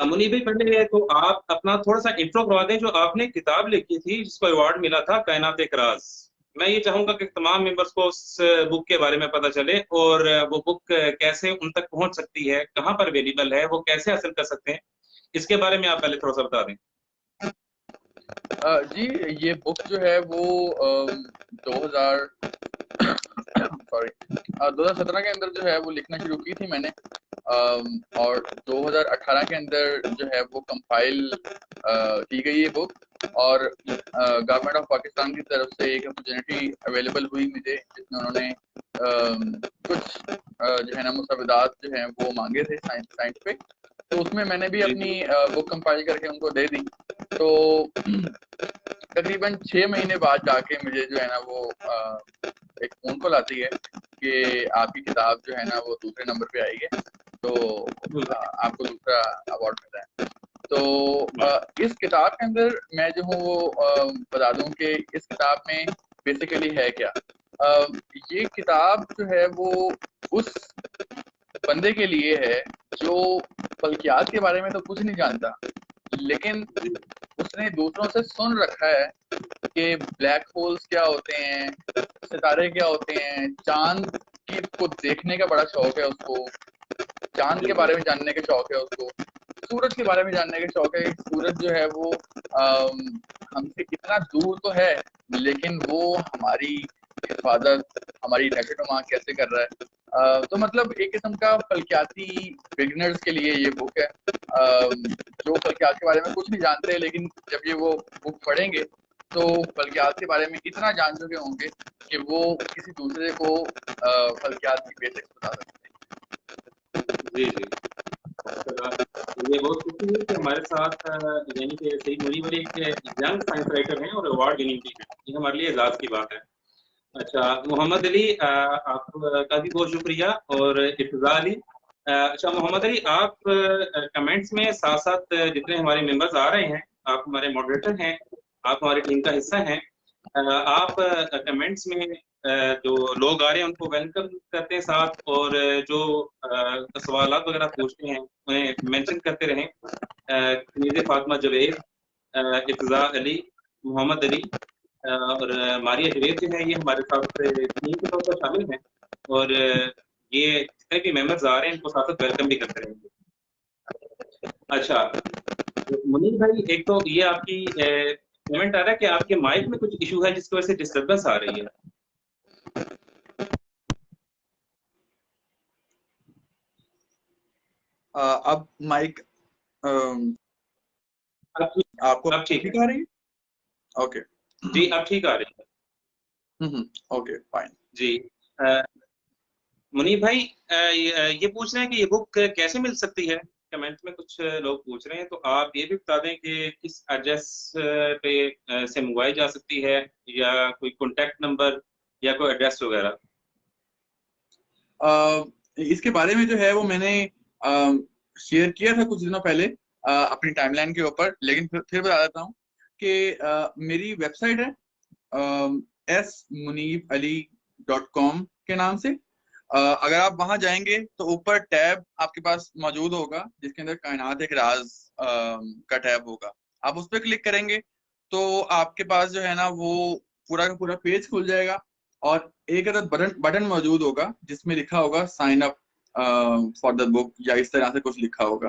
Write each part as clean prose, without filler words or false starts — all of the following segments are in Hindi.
मुनीब भाई, पहले तो आप अपना थोड़ा सा इंट्रो करवा दें। जो आपने किताब लिखी थी जिसको अवार्ड मिला था, कायनात एक राज। मैं ये चाहूंगा कि तमाम मेंबर्स को उस बुक के बारे में पता चले, और वो बुक कैसे उन तक पहुंच सकती है, कहाँ पर अवेलेबल है, वो कैसे हासिल कर सकते हैं, इसके बारे में आप पहले थोड़ा सा बता दें। जी, ये बुक जो है वो 2000 सॉरी 2017 के अंदर जो है वो लिखना शुरू की थी मैंने। और 2018 के अंदर जो है वो कंपाइल की गई ये बुक। और गवर्नमेंट ऑफ पाकिस्तान की तरफ से एक अपॉर्चुनिटी अवेलेबल हुई मुझे, जिसमें उन्होंने कुछ जो है ना मुसविदात जो हैं वो मांगे थे साइंस पे। तो उसमें मैंने भी जी अपनी जी। बुक कंपाइल करके उनको दे दी। तो तकरीबन 6 महीने बाद जाके मुझे जो है ना वो एक फोन कॉल आती है कि आपकी किताब जो है ना वो दूसरे नंबर पे आई है, तो आपको दूसरा अवार्ड मिला है। तो इस किताब के अंदर मैं जो हूँ वो बता दूं कि इस किताब में बेसिकली है क्या। अ, ये किताब जो है वो उस बंदे के लिए है जो फल्कियात के बारे में तो कुछ नहीं जानता, लेकिन उसने दूसरों से सुन रखा है कि ब्लैक होल्स क्या होते हैं, सितारे क्या होते हैं, चांद की को देखने का बड़ा शौक है उसको, चांद जी के जी। बारे में जानने का शौक है उसको, सूरज के बारे में जानने का शौक है। सूरज जो है वो हमसे इतना दूर तो है, लेकिन वो हमारी हिफाजत, हमारी नशोनुमा कैसे कर रहा है। तो मतलब एक किस्म का फल्कियाती बिगनर्स के लिए ये बुक है। जो फल्कियात के बारे में कुछ नहीं जानते, लेकिन जब ये वो बुक पढ़ेंगे तो फल्कियात के बारे में इतना जान चुके होंगे कि वो किसी दूसरे को फल्कियात की बेसिक्स बता सकते जी जी। माशाल्लाह। ये बहुत खुशी है कि हमारे साथ यानी कि सईद मुनीब अली एक यंग साइंस राइटर हैं और अवार्ड विनिंग भी हैं। ये हमारे लिए एजाज की बात है। अच्छा, मोहम्मद अली, आपका भी बहुत शुक्रिया। और इफ्तिजा अली। अच्छा मोहम्मद अली, आप कमेंट्स में साथ साथ जितने हमारे मेंबर्स आ रहे हैं, आप हमारे मॉडरेटर हैं, आप हमारी टीम का हिस्सा हैं। आप कमेंट्स में जो लोग आ रहे हैं उनको वेलकम करते हैं साथ, और जो सवाल वगैरह पूछते हैं उन्हें मेंशन करते रहें। कनीज़ फातिमा जावेद, इफ्तिजा अली, मोहम्मद अली, और मारिया जवेद जो है, ये हमारे साथ टीम के तौर पर शामिल हैं। और ये जितने भी मेंबर्स आ रहे हैं इनको साथ साथ वेलकम भी करते रहेंगे। अच्छा, मुनीर भाई, एक तो ये आपकी कमेंट आ रहा है कि आपके माइक में कुछ इशू है जिसकी वजह से डिस्टरबेंस आ रही है। हैं। अब माइक अब ठीक। आपको अब ठीक है। ठीक आ रही है? ओके। जी, अब ठीक आ रही है। Okay fine. जी। अ, मुनीब भाई, ये पूछ रहे हैं कि ये बुक कैसे मिल सकती है। कमेंट में कुछ लोग पूछ रहे हैं, तो आप ये भी बता दें कि किस एड्रेस पे से मंगवाई जा सकती है, या कोई कॉन्टेक्ट नंबर या कोई एड्रेस वगैरह। इसके बारे में जो है वो मैंने शेयर किया था कुछ दिनों पहले अपनी टाइमलाइन के ऊपर, लेकिन फिर बता देता हूँ कि मेरी वेबसाइट है smunibalI.com के नाम से। अगर आप वहां जाएंगे तो ऊपर टैब आपके पास मौजूद होगा जिसके अंदर कायनात एक राज का टैब होगा। आप उस पर क्लिक करेंगे तो आपके पास जो है ना वो पूरा का पूरा पेज खुल जाएगा, और एक अदद बटन बटन मौजूद होगा जिसमें लिखा होगा sign up for the book, या इस तरह से कुछ लिखा होगा।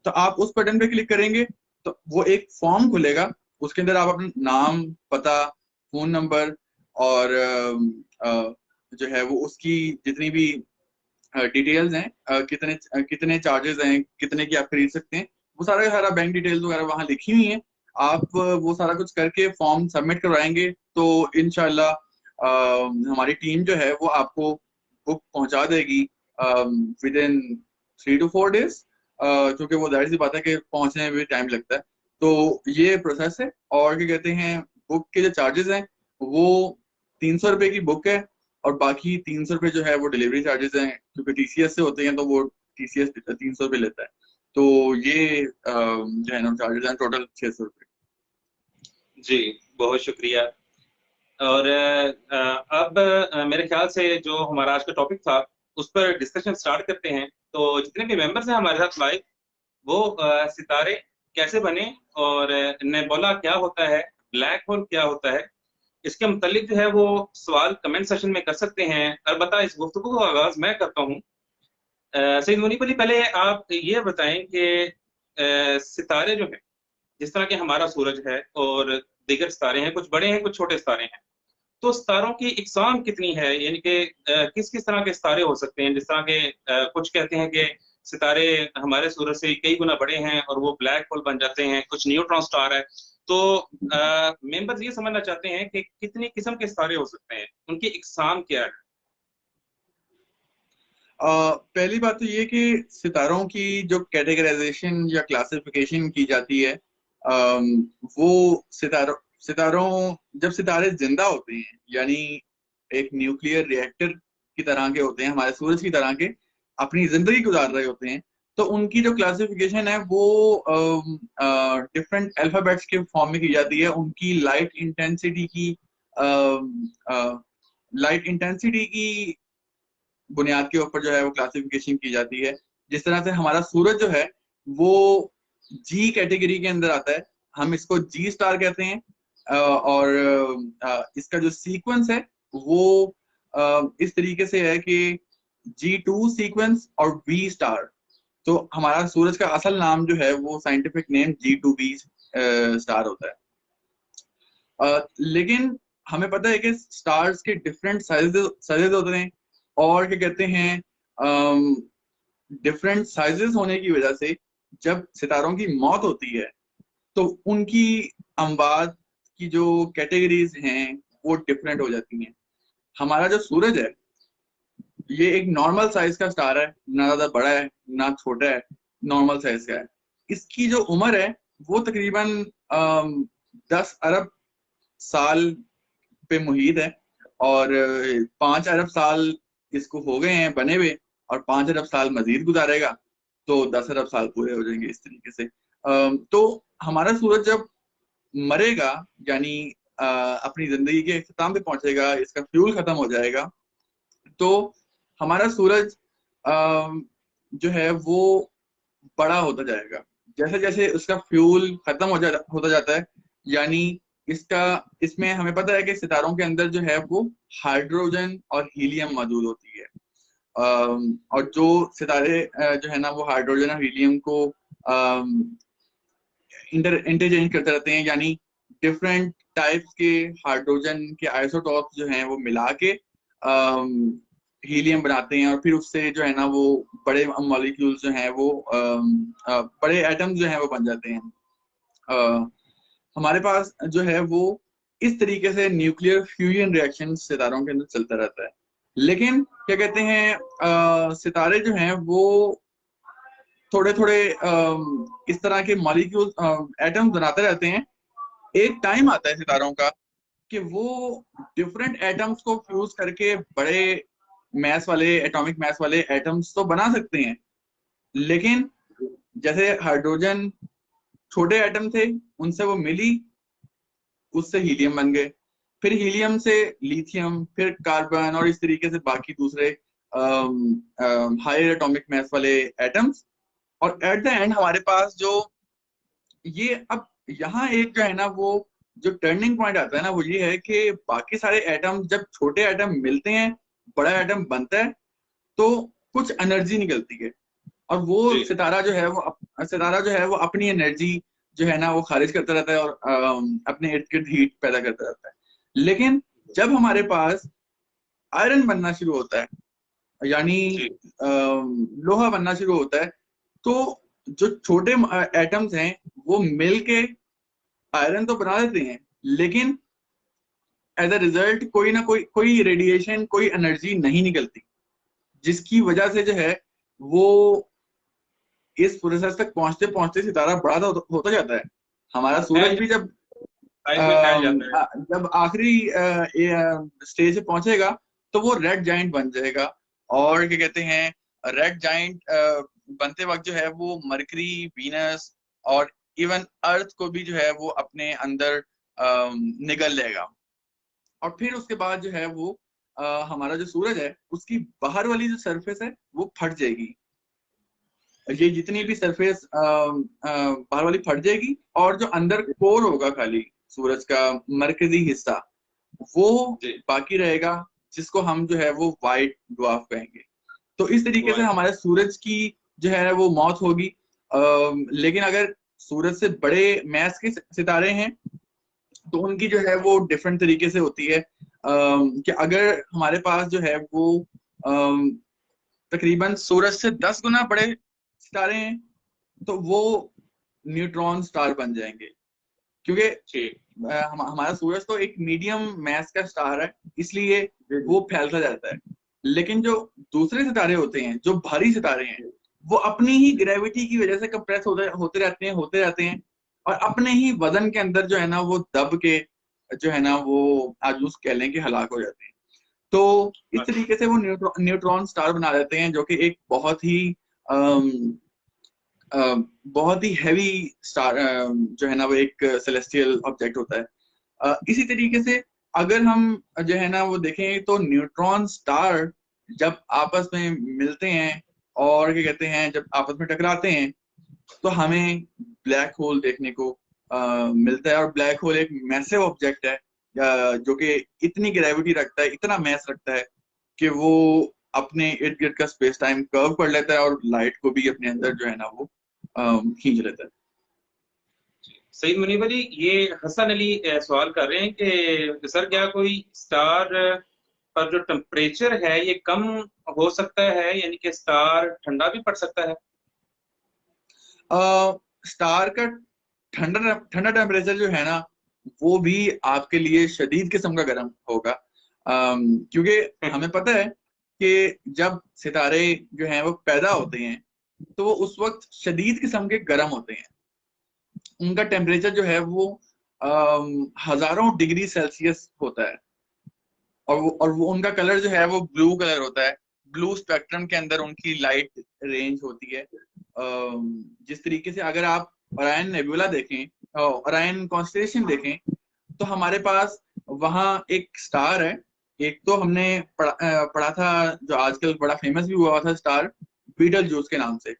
तो आप उस बटन पे क्लिक करेंगे तो वो एक फॉर्म खुलेगा। उसके अंदर आप अपना नाम, पता, फोन नंबर और जो है वो उसकी जितनी भी डिटेल्स हैं, कितने कितने चार्जेस हैं, कितने की आप खरीद सकते हैं, वो सारा का सारा बैंक डिटेल्स वगैरह वहां लिखी हुई है। आप वो सारा कुछ करके फॉर्म सबमिट करवाएंगे तो इनशाला हमारी टीम जो है वो आपको बुक पहुंचा देगी विद इन 3 to 4 days। क्योंकि वो जाहिर सी बात है कि पहुंचने में भी टाइम लगता है। तो ये प्रोसेस है। और क्या कहते हैं, बुक के जो चार्जेस हैं वो 300 रुपये की बुक है, और बाकी 300 रुपये जो है वो डिलीवरी चार्जेस हैं, क्योंकि टीसीएस से होते हैं तो वो टीसीएस 300 रुपये लेता है। तो ये जो है ना चार्जेस हैं टोटल 600 रुपये। जी, बहुत शुक्रिया। और अब मेरे ख्याल से जो हमारा आज का टॉपिक था उस पर डिस्कशन स्टार्ट करते हैं। तो जितने भी मेंबर्स हैं हमारे साथ लाइव, वो सितारे कैसे बने और नेबुला क्या होता है, ब्लैक होल क्या होता है, इसके मुतालिक जो है वो सवाल कमेंट सेशन में कर सकते हैं। अलबत्ता इस गुफ्तगू का आगाज मैं करता हूँ। सईद मुनीब अली, पहले आप ये बताएं कि सितारे जो हैं, जिस तरह के हमारा सूरज है और दीगर सितारे हैं, कुछ बड़े हैं कुछ छोटे सितारे हैं, तो सितारों की इकसाम कितनी है, यानी कि किस किस तरह के सितारे हो सकते हैं? जिस तरह के कुछ कहते हैं कि सितारे हमारे सूरज से कई गुना बड़े हैं और वो ब्लैक होल बन जाते हैं, कुछ न्यूट्रॉन स्टार है। तो मेंबर्स ये समझना चाहते हैं कि कितनी किस्म के सितारे हो सकते हैं, उनकी इकसाम क्या है? पहली बात तो ये कि सितारों की जो कैटेगराइजेशन या क्लासिफिकेशन की जाती है, वो सितारों जब सितारे जिंदा होते हैं, यानी एक न्यूक्लियर रिएक्टर की तरह के होते हैं, हमारे सूरज की तरह के अपनी जिंदगी गुजार रहे होते हैं, तो उनकी जो क्लासिफिकेशन है वो डिफरेंट अल्फाबेट्स के फॉर्म में की जाती है। उनकी लाइट इंटेंसिटी की बुनियाद के ऊपर जो है वो क्लासिफिकेशन की जाती है। जिस तरह से हमारा सूरज जो है वो जी कैटेगरी के अंदर आता है, हम इसको जी स्टार कहते हैं। और इसका जो सीक्वेंस है वो इस तरीके से है कि G2 सीक्वेंस और V स्टार। तो हमारा सूरज का असल नाम जो है वो साइंटिफिक नेम G2b स्टार होता है। लेकिन हमें पता है कि स्टार्स के डिफरेंट साइजेस होते हैं, और क्या कहते हैं, डिफरेंट साइजेस होने की वजह से जब सितारों की मौत होती है तो उनकी अमवात की जो कैटेगरीज हैं वो डिफरेंट हो जाती हैं। हमारा जो सूरज है ये एक नॉर्मल साइज का स्टार है, ना ज्यादा बड़ा है ना छोटा है, नॉर्मल साइज का है। इसकी जो उम्र है वो तकरीबन 10 अरब साल पे मुहित है, और 5 अरब साल इसको हो गए हैं बने हुए, और 5 अरब साल मजीद गुजारेगा तो 10 अरब साल पूरे हो जाएंगे इस तरीके से। तो हमारा सूरज जब मरेगा, यानी अपनी जिंदगी के इख्तिताम पे पहुंचेगा, इसका फ्यूल खत्म हो जाएगा, तो हमारा सूरज जो है वो बड़ा होता जाएगा। जैसे जैसे उसका फ्यूल खत्म होता जाता है, यानी इसमें हमें पता है कि सितारों के अंदर जो है वो हाइड्रोजन और हीलियम मौजूद होती है। और जो सितारे जो है ना वो हाइड्रोजन और हीलियम को इंटरचेंज करते रहते हैं, यानी डिफरेंट टाइप्स के हाइड्रोजन के आइसोटॉप्स जो हैं वो मिला के हीलियम बनाते हैं, और फिर उससे जो है ना वो बड़े मॉलिक्यूल्स जो हैं वो बड़े एटम्स जो हैं वो बन जाते हैं। हमारे पास जो है वो इस तरीके से न्यूक्लियर फ्यूजन रिएक्शन सितारों के अंदर चलता रहता है। लेकिन क्या कहते हैं, सितारे जो हैं वो थोड़े थोड़े इस तरह के मॉलिक्यूल एटम्स बनाते रहते हैं। एक टाइम आता है सितारों का कि वो डिफरेंट एटम्स को फ्यूज करके बड़े मैस वाले, एटॉमिक मैस वाले एटम्स तो बना सकते हैं, लेकिन जैसे हाइड्रोजन छोटे एटम थे, उनसे वो मिली, उससे हीलियम बन गए, फिर हीलियम से लिथियम, फिर कार्बन, और इस तरीके से बाकी दूसरे हायर एटॉमिक मैस वाले एटम्स। और एट द एंड हमारे पास जो ये अब यहाँ एक जो है ना वो जो टर्निंग पॉइंट आता है ना वो ये है कि बाकी सारे एटम जब छोटे एटम मिलते हैं, बड़ा एटम बनता है, तो कुछ एनर्जी निकलती है, और वो सितारा जो है वो अपनी एनर्जी जो है ना वो खारिज करता रहता है, और अपने इर्द गिर्द हीट पैदा करता रहता है। लेकिन जब हमारे पास आयरन बनना शुरू होता है, यानी लोहा बनना शुरू होता है, तो जो छोटे एटम्स हैं वो मिलके आयरन तो बना देते हैं, लेकिन एज अ रिजल्ट कोई ना कोई रेडिएशन, कोई एनर्जी नहीं निकलती, जिसकी वजह से जो है वो इस प्रोसेस तक पहुंचते पहुंचते सितारा बड़ा होता जाता है। हमारा सूरज भी जब आखिरी स्टेज पे पहुंचेगा तो वो रेड जाइंट बन जाएगा। और क्या कहते हैं, रेड जाइंट बनते वक्त जो है वो मरकरी, वीनस और इवन अर्थ को भी जो है वो अपने अंदर निगल लेगा, और फिर उसके बाद जो है वो हमारा जो सूरज है उसकी बाहर वाली जो सरफेस है वो फट जाएगी। ये जितनी भी सरफेस बाहर वाली फट जाएगी, और जो अंदर कोर होगा खाली सूरज का मरकजी हिस्सा, वो बाकी रहेगा, जिसको हम जो है वो वाइट ड्वार्फ कहेंगे। तो इस तरीके से हमारे सूरज की जो है वो मौत होगी। लेकिन अगर सूरज से बड़े मैस के सितारे हैं तो उनकी जो है वो डिफरेंट तरीके से होती है। कि अगर हमारे पास जो है वो तकरीबन सूरज से 10 गुना बड़े सितारे हैं तो वो न्यूट्रॉन स्टार बन जाएंगे, क्योंकि हमारा सूरज तो एक मीडियम मैस का स्टार है, इसलिए वो फैलता जाता है। लेकिन जो दूसरे सितारे होते हैं, जो भारी सितारे हैं, वो अपनी ही ग्रेविटी की वजह से कंप्रेस होते रहते हैं और अपने ही वजन के अंदर जो है ना वो दब के जो है ना वो आज यूज कह लें कि हलाक हो जाते हैं। तो इस तरीके से वो न्यूट्रॉन स्टार बना देते हैं, जो कि एक बहुत ही हैवी स्टार जो है ना वो एक सेलेस्टियल ऑब्जेक्ट होता है। इसी तरीके से अगर हम जो है ना वो देखें तो न्यूट्रॉन स्टार जब आपस में मिलते हैं और क्या कहते हैं, जब आपस में टकराते हैं तो हमें ब्लैक होल देखने को मिलता है। और ब्लैक होल एक मैसिव ऑब्जेक्ट है जो कि इतनी ग्रेविटी रखता है, इतना मैस रखता है कि वो अपने इर्द गिर्द का स्पेस टाइम कर्व कर लेता है और लाइट को भी अपने अंदर जो है ना वो खींच लेता है। सईद मुनीब अली, ये हसन अली सवाल कर रहे हैं कि सर क्या कोई स्टार पर जो टेम्परेचर है ये कम हो सकता है, यानी कि स्टार ठंडा भी पड़ सकता है? स्टार का ठंडा टेम्परेचर जो है ना वो भी आपके लिए शदीद किस्म का गर्म होगा, क्योंकि हमें पता है कि जब सितारे जो हैं वो पैदा होते हैं तो वो उस वक्त शदीद किस्म के गर्म होते हैं। उनका टेम्परेचर जो है वो हजारों डिग्री सेल्सियस होता है, और वो उनका कलर जो है वो ब्लू कलर होता है। ब्लू स्पेक्ट्रम के अंदर उनकी लाइट रेंज होती है। जिस तरीके से अगर आप ओरायन नेबुला देखें, ओरायन कॉन्स्टेलेशन देखें, तो हमारे पास वहाँ एक स्टार है। एक तो हमने पढ़ा था, जो आजकल बड़ा फेमस भी हुआ था स्टार, बीटल जूस के नाम से।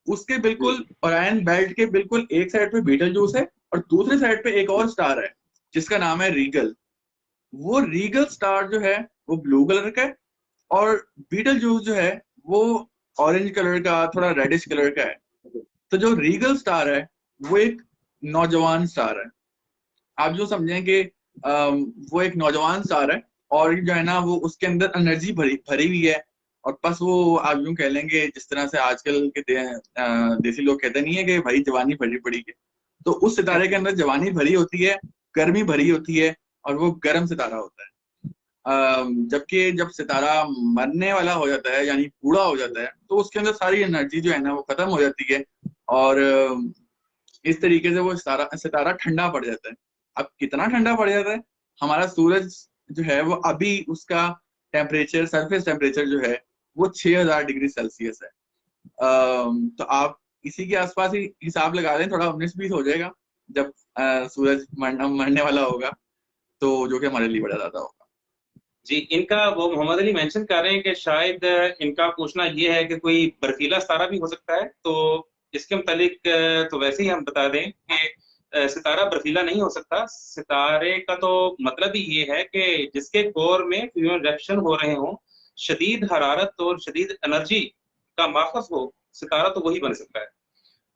उसके बिल्कुल ओरायन बेल्ट के बिल्कुल एक साइड पे बीटल जूस है और दूसरे साइड पे एक और स्टार है जिसका नाम है रीगल। वो रीगल स्टार जो है वो ब्लू कलर का है और बीटल जूस जो है वो ऑरेंज कलर का, थोड़ा रेडिश कलर का है। तो जो रीगल स्टार है वो एक नौजवान स्टार है। आप जो समझें कि वो एक नौजवान स्टार है और जो है ना वो उसके अंदर एनर्जी भरी हुई है। और बस वो आप यूं कह लेंगे जिस तरह से आजकल के देसी लोग कहते नहीं है कि भाई जवानी भरी पड़ी है, तो उस सितारे के अंदर जवानी भरी होती है, गर्मी भरी होती है और वो गर्म सितारा होता है। जबकि जब सितारा मरने वाला हो जाता है यानी बूढ़ा हो जाता है तो उसके अंदर सारी एनर्जी जो है ना वो खत्म हो जाती है और इस तरीके से वो सितारा ठंडा पड़ जाता है। अब कितना ठंडा पड़ जाता है, हमारा सूरज जो है वो अभी उसका टेम्परेचर, सरफेस टेम्परेचर जो है वो 6000 डिग्री सेल्सियस है। तो आप इसी के आसपास ही हिसाब लगा लें, थोड़ा 19-20 हो जाएगा जब सूरज मरने वाला होगा, तो जो कि हमारे लिए बड़ा ज्यादा होगा। जी, इनका वो मोहम्मद अली मेंशन कर रहे हैं कि शायद इनका पूछना ये है कि कोई बर्फीला सितारा भी हो सकता है। तो इसके मुतालिक तो वैसे ही हम बता दें कि सितारा बर्फीला नहीं हो सकता। सितारे का तो मतलब ही ये है कि जिसके कोर में फ्यूजन रिएक्शन हो रहे हों, शदीद हरारत और शदीद एनर्जी का माखज हो, सितारा तो वही बन सकता है।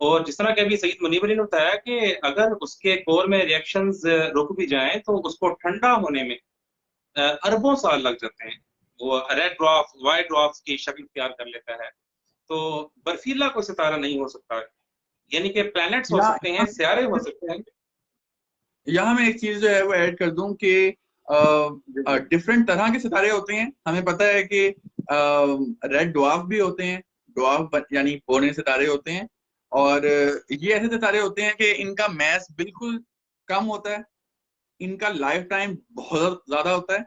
और जिस तरह के अभी सईद मुनीब अली ने बताया कि अगर उसके कोर में रिएक्शंस रुक भी जाएं तो उसको ठंडा होने में अरबों साल लग जाते हैं। वो रेड ड्वार्फ, व्हाइट ड्वार्फ की शक्ल इख्तियार कर लेता है। तो बर्फीला कोई सितारा नहीं हो सकता, यानी कि प्लैनेट्स हो सकते हैं, सितारे हो सकते हैं। यहाँ मैं एक चीज जो है वो ऐड कर दूं कि डिफरेंट तरह के सितारे होते हैं। हमें पता है कि रेड ड्वार्फ भी होते हैं, ड्वार्फ यानी बौने सितारे होते हैं, और ये ऐसे सितारे होते हैं कि इनका मैस बिल्कुल कम होता है, इनका लाइफ टाइम बहुत ज्यादा होता है।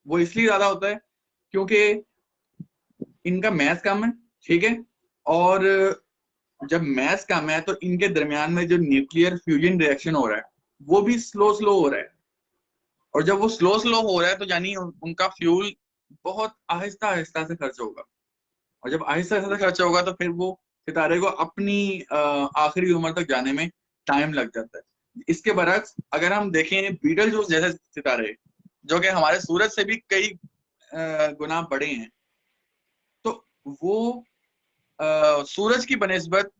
वो इसलिए ज्यादा होता है क्योंकि इनका मैस कम है, ठीक है, और जब मैस कम है तो इनके दरमियान में जो न्यूक्लियर फ्यूजन रिएक्शन हो रहा है वो भी स्लो हो रहा है। और जब वो स्लो हो रहा है तो यानी उनका फ्यूल बहुत आहिस्ता आहिस्ता से खर्च होगा, और जब आहिस्ता आहिस्ता से खर्च होगा तो फिर वो सितारे को अपनी आखिरी उम्र तक जाने में टाइम लग जाता है। इसके बरक्स अगर हम देखें बीटल जूस जैसे सितारे जो कि हमारे सूरज से भी कई गुना बड़े हैं, तो वो सूरज की बनिस्बत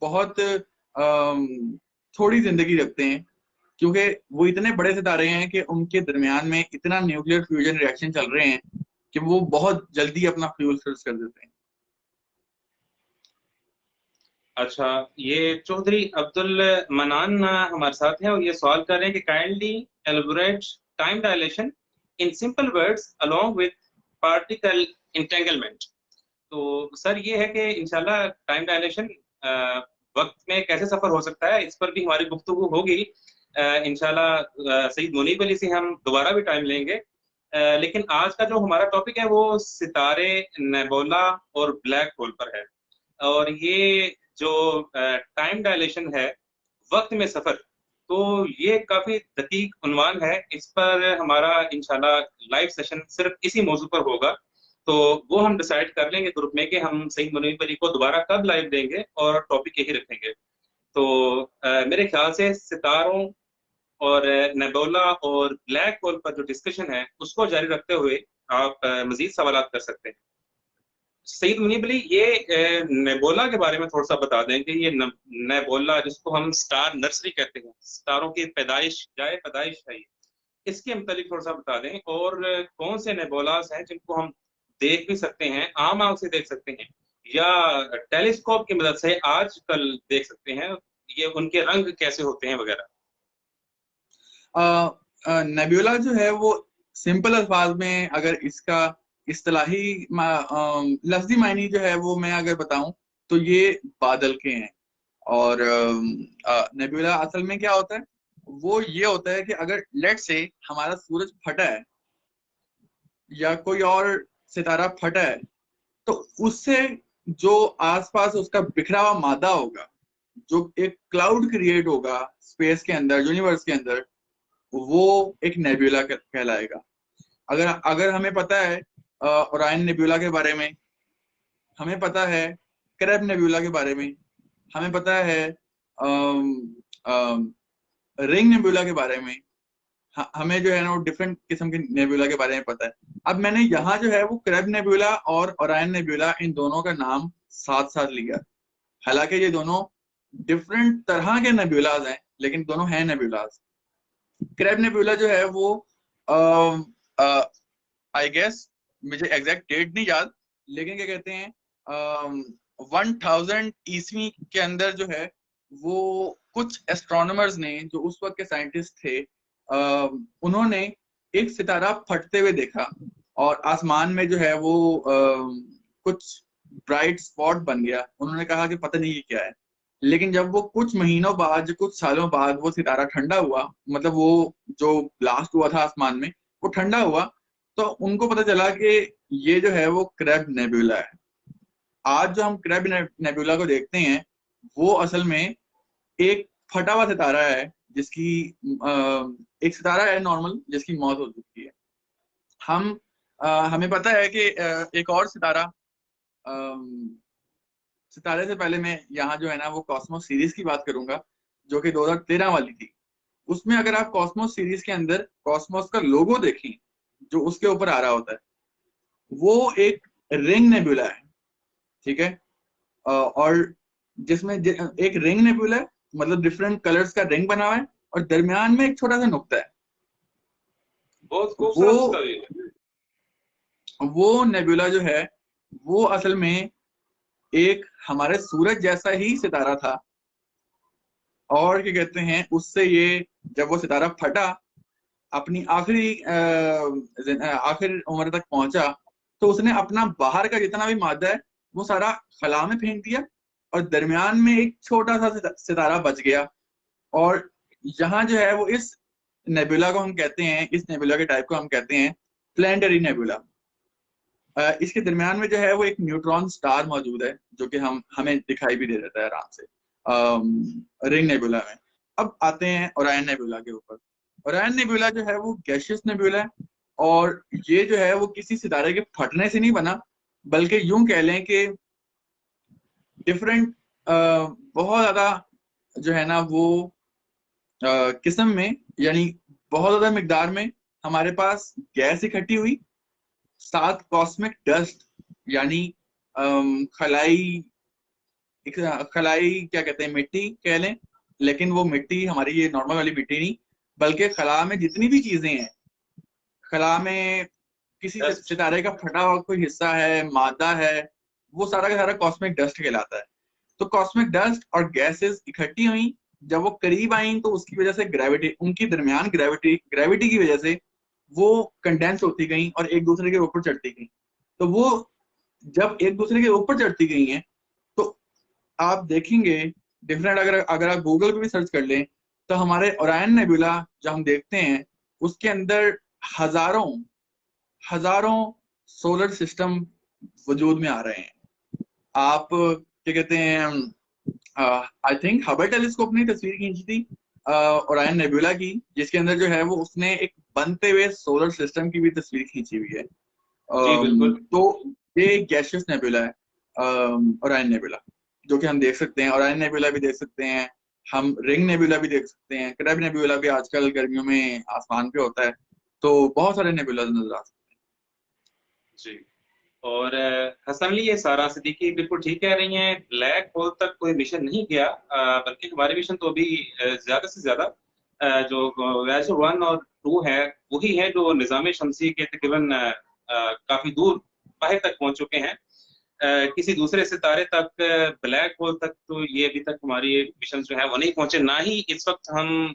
बहुत थोड़ी जिंदगी रखते हैं, क्योंकि वो इतने बड़े सितारे हैं कि उनके दरमियान में इतना न्यूक्लियर फ्यूजन रिएक्शन चल रहे हैं कि वो बहुत जल्दी अपना फ्यूल फिक्स कर देते हैं। अच्छा, ये चौधरी अब्दुल मनान हमारे साथ हैं और ये सवाल कर रहे हैं कि kindly elaborate time dilation in simple words along with particle entanglement. तो सर ये है कि इंशाल्लाह टाइम डायलेशन वक्त में कैसे सफर हो सकता है, इस पर भी हमारी गुफ्तगू होगी इंशाल्लाह। सईद मुनीब अली से हम दोबारा भी टाइम लेंगे। लेकिन आज का जो हमारा टॉपिक है वो सितारे, नेबुला और ब्लैक होल पर है। और ये जो टाइम डायलेशन है, वक्त में सफर, तो ये काफी दकीक उन्वान है। इस पर हमारा इंशाल्लाह लाइव सेशन सिर्फ इसी मौजू पर होगा। तो वो हम डिसाइड कर लेंगे ग्रुप में कि हम सईद मुनीब अली को दोबारा कब लाइव देंगे और टॉपिक यही रखेंगे। तो मेरे ख्याल से सितारों और नेबुला और ब्लैक होल पर जो डिस्कशन है उसको जारी रखते हुए आप मजीद सवाल कर सकते हैं। सईद मुनीब अली, ये नेबुला के बारे में थोड़ा सा बता दें कि ये नेबुला जिसको हम स्टार नर्सरी कहते हैं, सितारों की पैदाइश, जाए पैदाइश है ये, इसके मतलब थोड़ा सा बता दें। और कौन से नेबुलास हैं जिनको हम देख भी सकते हैं, आम आंख से देख सकते हैं, या टेलीस्कोप की मदद से आजकल देख सकते हैं, ये उनके रंग कैसे होते हैं वगैरह। नेबुला जो है वो सिंपल अल्फाज में अगर इसका इस्तिलाही लफ्जी मायनी जो है वो मैं अगर बताऊं तो ये बादल के हैं। और नेबुला असल में क्या होता है, वो ये होता है कि अगर लेट से हमारा सूरज फटा है या कोई और सितारा फटा है, तो उससे जो आसपास उसका बिखरा हुआ मादा होगा, जो एक क्लाउड क्रिएट होगा स्पेस के अंदर, यूनिवर्स के अंदर, वो एक नेबुला कहलाएगा। अगर अगर हमें पता है ओरायन नेबुला के बारे में, हमें पता है क्रैब नेबुला के बारे में, हमें पता है रिंग नेबुला के बारे में, हमें जो है ना वो डिफरेंट किस्म के नेबुला के बारे में पता है। अब मैंने यहाँ जो है वो क्रैब नेबुला और ओरायन नेबुला इन दोनों का नाम साथ साथ लिया, हालांकि ये दोनों डिफरेंट तरह के नेबुलाज हैं, लेकिन दोनों हैं नेबुलाज। क्रैब नेबुला जो है वो आई गेस मुझे एग्जैक्ट डेट नहीं याद, लेकिन क्या कहते हैं 1000 ईस्वी के अंदर जो है वो कुछ एस्ट्रोनॉमर्स ने, जो उस वक्त के साइंटिस्ट थे, उन्होंने एक सितारा फटते हुए देखा और आसमान में जो है वो कुछ ब्राइट स्पॉट बन गया। उन्होंने कहा कि पता नहीं ये क्या है। लेकिन जब वो कुछ महीनों बाद, कुछ सालों बाद वो सितारा ठंडा हुआ, मतलब वो जो ब्लास्ट हुआ था आसमान में वो ठंडा हुआ, तो उनको पता चला कि ये जो है वो क्रैब नेबुला है। आज जो हम क्रैब नेबुला को देखते हैं वो असल में एक फटा हुआ सितारा है, जिसकी एक सितारा है नॉर्मल जिसकी मौत हो चुकी है। हमें पता है कि एक और सितारा, सितारे से पहले मैं यहाँ जो है ना वो कॉस्मोस सीरीज की बात करूंगा, जो कि 2013 वाली थी। उसमें अगर आप कॉस्मोस सीरीज के अंदर कॉस्मोस का लोगो देखें जो उसके ऊपर आ रहा होता है, वो एक रिंग नेबुला है, ठीक है। और जिसमें एक रिंग नेबुला है, मतलब डिफरेंट कलर्स का रिंग बना हुआ है और दरमियान में एक छोटा सा नुक्ता है। बहुत खूबसूरत। वो नेबुला जो है वो असल में एक हमारे सूरज जैसा ही सितारा था। और क्या कहते हैं, उससे ये जब वो सितारा फटा, अपनी आखिर उम्र तक पहुंचा, तो उसने अपना बाहर का जितना भी मादा है वो सारा खला में फेंक दिया और दरमियान में एक छोटा सा सितारा बच गया। और यहाँ जो है वो इस नेबुला को हम कहते हैं, इस नेबुला के टाइप को हम कहते हैं प्लैनेटरी नेबुला। इसके दरमियान में जो है वो एक न्यूट्रॉन स्टार मौजूद है, जो कि हमें दिखाई भी दे देता है आराम से रिंग नेबुला में। अब आते हैं ओरायन नेबुला के ऊपर। ओरायन नेबुला जो है वो गैसियस नेबुला है, और ये जो है वो किसी सितारे के फटने से नहीं बना, बल्कि यूं कह लें कि डिफरेंट बहुत ज्यादा जो है ना वो किस्म में, यानी बहुत ज्यादा मिकदार में हमारे पास गैस इकट्ठी हुई, साथ कॉस्मिक डस्ट यानी खलाई, खलाई क्या कहते हैं, मिट्टी कह लें, लेकिन वो मिट्टी हमारी ये नॉर्मल वाली मिट्टी नहीं, बल्कि खला में जितनी भी चीजें हैं, खला में किसी डस्ट। सितारे का फटा हुआ कोई हिस्सा है, मादा है, वो सारा का सारा कॉस्मिक डस्ट कहलाता है। तो कॉस्मिक डस्ट और गैसेस इकट्ठी हुई, जब वो करीब आई तो उसकी वजह से ग्रेविटी, उनकी दरमियान ग्रेविटी ग्रेविटी की वजह से वो कंडेंस होती गई और एक दूसरे के ऊपर चढ़ती गई। तो वो जब एक दूसरे के ऊपर चढ़ती गई हैं तो आप देखेंगे डिफरेंट, अगर अगर आप गूगल पे भी सर्च कर लें तो हमारे ओरायन नेबुला जो हम देखते हैं उसके अंदर हजारों हजारों सोलर सिस्टम वजूद में आ रहे हैं। आप क्या कहते हैं, आई थिंक हबल टेलीस्कोप ने तस्वीर खींची थी ओरायन नेबुला की, जिसके अंदर जो है वो उसने एक बनते हुए सोलर सिस्टम की भी तस्वीर खींची हुई है। जी बिल्कुल। तो ये गैसियस नेबुला है ओरायन नेबुला, जो कि हम देख सकते हैं। ओरायन नेबुला भी देख सकते हैं, हम रिंग नेबुला भी देख सकते हैं, क्रैब नेबुला भी आजकल गर्मियों में आसमान पे होता है। तो बहुत सारे नेबुला नजर आ सकते जी। और हसन अली, ये सारा सिद्दीकी बिल्कुल ठीक कह रही हैं, ब्लैक होल तक कोई मिशन नहीं गया, बल्कि हमारे मिशन तो अभी ज्यादा से ज्यादा जो वैजर 1 और 2 है, वही है जो निज़ाम शमसी के तकरीबन काफी दूर बाहर तक पहुंच चुके हैं। किसी दूसरे सितारे तक, ब्लैक होल तक तो ये अभी तक हमारी मिशन जो है वो नहीं पहुंचे, ना ही इस वक्त हम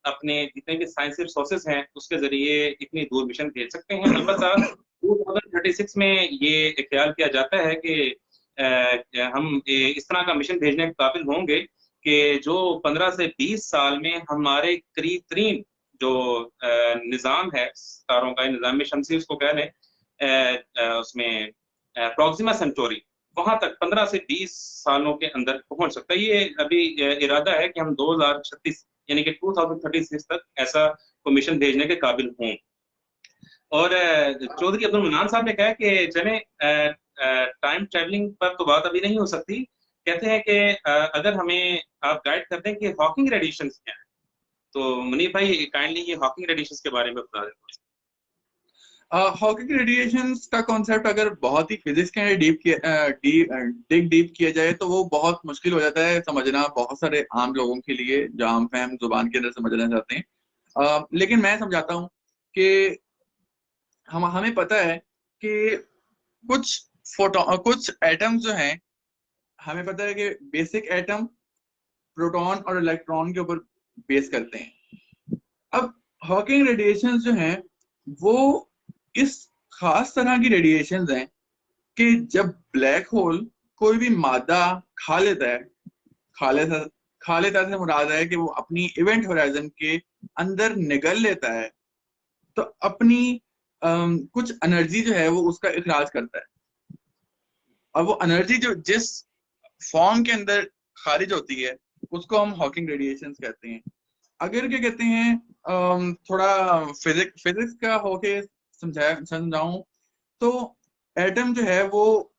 अपने जितने भी साइंस रिसोर्सेज हैं उसके जरिए इतनी दूर मिशन भेज सकते हैं। अलबत्ता 2036 में ये ख्याल किया जाता है कि हम इस तरह का मिशन भेजने के काबिल होंगे कि जो 15 से 20 साल में हमारे करीब तरीन जो निज़ाम है सितारों का, निज़ाम शमसी उसको कह लें, उसमें प्रॉक्सिमा सेंटोरी, वहां तक 15 से 20 सालों के अंदर पहुंच सकता है। ये अभी इरादा है कि हम 2036 यानी कि 2036 तक ऐसा मिशन भेजने के काबिल हों। और चौधरी अब्दुल मन्नान साहब ने कहा कि चले टाइम ट्रेवलिंग पर तो बात अभी नहीं हो सकती, कहते हैं कि अगर हमें आप गाइड कर दें कि हॉकिंग रेडिएशन क्या है, तो मुनीर भाई काइंडली ये हॉकिंग रेडिएशन के बारे में बता दें। हॉकिंग रेडिएशंस का कॉन्सेप्ट अगर बहुत ही फिजिक्स के अंदर डीप किया जाए तो वो बहुत मुश्किल हो जाता है समझना, बहुत सारे आम लोगों के लिए जो आम फहम जुबान के अंदर समझना चाहते हैं। लेकिन मैं समझाता हूँ कि हमें पता है कि कुछ कुछ एटम्स जो हैं, हमें पता है कि बेसिक एटम प्रोटॉन और इलेक्ट्रॉन के ऊपर बेस करते हैं। अब हॉकिंग रेडिएशंस जो हैं वो इस खास तरह की रेडिएशंस हैं कि जब ब्लैक होल कोई भी मादा खा लेता है, खा लेता खा लेता से मुराद है कि वो अपनी इवेंट होराइजन के अंदर निगल लेता है, तो अपनी कुछ एनर्जी जो है वो उसका इखराज करता है। और वो एनर्जी जो जिस फॉर्म के अंदर खारिज होती है उसको हम हॉकिंग रेडिएशंस कहते हैं। अगर क्या कहते हैं थोड़ा फिजिक्स का होके समझाऊं तो एटम जो है वो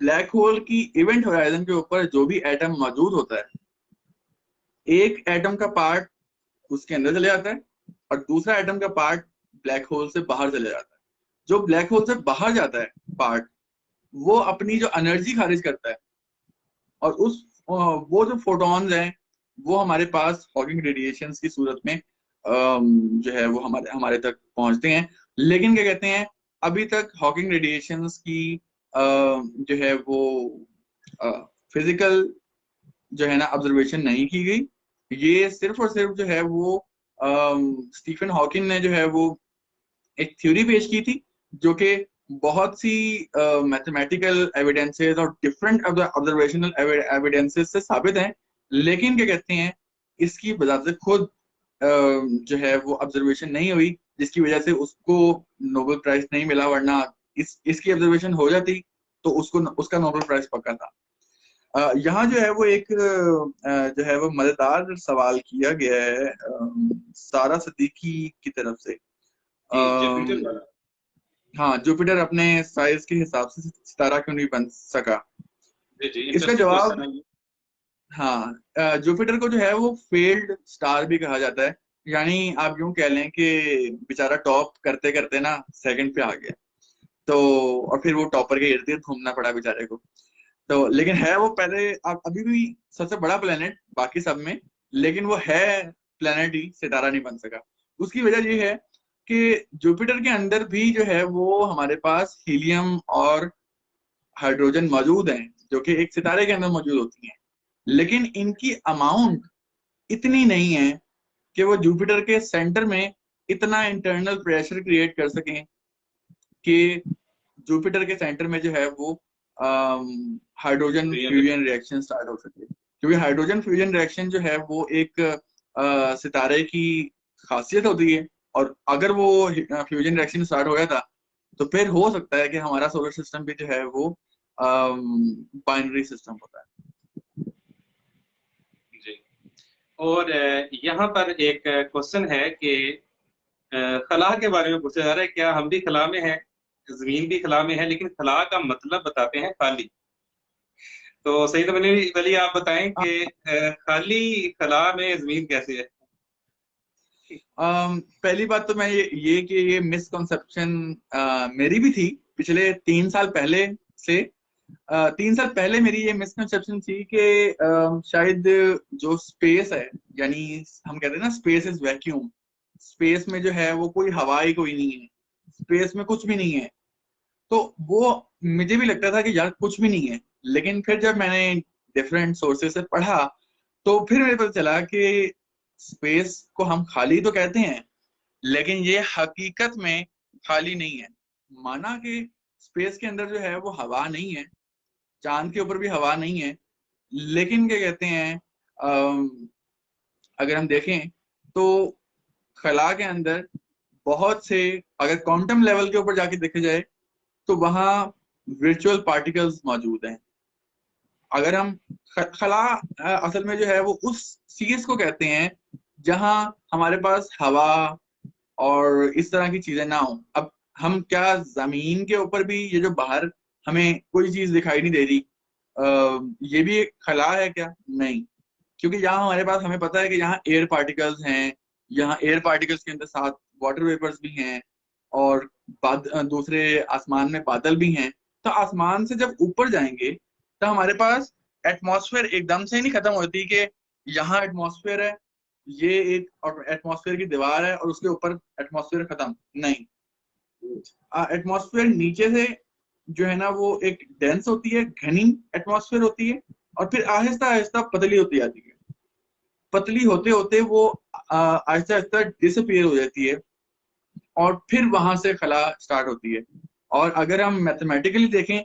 ब्लैक होल की इवेंट होराइजन के ऊपर जो भी एटम मौजूद होता है, एक एटम का पार्ट उसके अंदर चले जाता है और दूसरा एटम का पार्ट ब्लैक होल से बाहर चले जाता है। जो ब्लैक होल से बाहर जाता है पार्ट, वो अपनी जो एनर्जी खारिज करता है और उस वो जो फोटॉन्स हैं वो हमारे पास हॉकिंग रेडिएशंस की सूरत में जो है वो हमारे हमारे तक पहुंचते हैं। लेकिन क्या कहते हैं, अभी तक हॉकिंग रेडिएशंस की जो है वो फिजिकल जो है ना ऑब्जर्वेशन नहीं की गई। ये सिर्फ और सिर्फ जो है वो स्टीफन हॉकिंग ने जो है वो एक थ्योरी पेश की थी, जो कि बहुत सी मैथमेटिकल एविडेंसेस और डिफरेंट ऑब्जर्वेशनल एविडेंसेस से साबित है। लेकिन क्या कहते हैं, इसकी वजह से खुद जो है वो ऑब्जर्वेशन नहीं हुई, जिसकी वजह से उसको नोबेल प्राइज नहीं मिला, वरना इसकी ऑब्जर्वेशन हो जाती तो उसको उसका नोबेल प्राइज पक्का था। यहाँ जो है वो एक जो है वो मजेदार सवाल किया गया है सारा सिद्दीकी की तरफ से। जी जुपिटर अम, वाला। हाँ, जुपिटर अपने साइज के हिसाब से सितारा क्यों नहीं बन सका। जी जी, इसका इंटरेस्टिंग क्वेश्चन जवाब, है ये। हाँ, जुपिटर को जो है वो फेल्ड स्टार भी कहा जाता है। यानी आप यूं कह लें कि बेचारा टॉप करते करते ना सेकंड पे आ गया, तो और फिर वो टॉपर के इर्द गिर्द घूमना पड़ा बेचारे को। तो लेकिन है वो पहले, अभी भी सबसे बड़ा प्लेनेट बाकी सब में, लेकिन वो है प्लेनेट ही, सितारा नहीं बन सका। उसकी वजह ये है कि जुपिटर के अंदर भी जो है वो हमारे पास हीलियम और हाइड्रोजन मौजूद हैं, जो कि एक सितारे के अंदर मौजूद होती हैं, लेकिन इनकी अमाउंट इतनी नहीं है कि वो जुपिटर के सेंटर में इतना इंटरनल प्रेशर क्रिएट कर सकें कि जुपिटर के सेंटर में जो है वो हाइड्रोजन फ्यूजन रिएक्शन स्टार्ट हो सके। क्योंकि हाइड्रोजन फ्यूजन रिएक्शन जो है वो एक सितारे की खासियत होती है, और अगर वो फ्यूजन रिएक्शन स्टार्ट हो गया था तो फिर हो सकता है कि हमारा सोलर सिस्टम भी जो है वो बाइनरी सिस्टम होता है। जी। और यहाँ पर एक क्वेश्चन है कि खला के बारे में पूछा जा रहा है, क्या हम भी खला में हैं, जमीन भी खला में है, लेकिन खला का मतलब बताते हैं खाली। तो सही तो मैंने वली आप बताएं कि खाली खला में जमीन कैसे है? पहली बात तो मैं ये कि ये मिसकंसेप्शन मेरी भी थी पिछले 3 साल पहले से। 3 साल पहले मेरी ये मिसकंसेप्शन थी कि शायद जो स्पेस है, यानी हम कहते हैं ना स्पेस इज वैक्यूम, स्पेस में जो है वो कोई हवा ही कोई नहीं है, स्पेस में कुछ भी नहीं है। तो वो मुझे भी लगता था कि यार कुछ भी नहीं है, लेकिन फिर जब मैंने डिफरेंट सोर्सेस से पढ़ा तो फिर मेरे पता चला कि स्पेस को हम खाली तो कहते हैं, लेकिन ये हकीकत में खाली नहीं है। माना कि स्पेस के अंदर जो है वो हवा नहीं है, चांद के ऊपर भी हवा नहीं है, लेकिन क्या कहते हैं, अगर हम देखें तो खला के अंदर बहुत से, अगर क्वांटम लेवल के ऊपर जाके देखे जाए तो वहां वर्चुअल पार्टिकल्स मौजूद हैं। अगर हम खला असल में जो है वो उस चीज को कहते हैं जहां हमारे पास हवा और इस तरह की चीजें ना हो। अब हम क्या जमीन के ऊपर भी ये जो बाहर हमें कोई चीज दिखाई नहीं दे रही, ये भी एक खला है क्या? नहीं, क्योंकि यहाँ हमारे पास, हमें पता है कि यहाँ एयर पार्टिकल्स हैं, यहाँ एयर पार्टिकल्स के अंदर साथ वाटर वेपर्स भी हैं, और दूसरे आसमान में बादल भी हैं। तो आसमान से जब ऊपर जाएंगे तो हमारे पास एटमॉस्फेयर एकदम से नहीं खत्म होती कि यहाँ एटमॉस्फेयर है, ये एक एटमॉस्फेयर की दीवार है और उसके ऊपर एटमॉस्फेयर खत्म। नहीं, एटमॉस्फेयर नीचे से जो है ना वो एक डेंस होती है, घनी एटमॉस्फेयर होती है, और फिर आहिस्ता आहिस्ता पतली होती जाती है। पतली होते होते वो आहिस्ता आहिस्ता डिसअपियर हो जाती है, और फिर वहां से खला स्टार्ट होती है। और अगर हम मैथमेटिकली देखें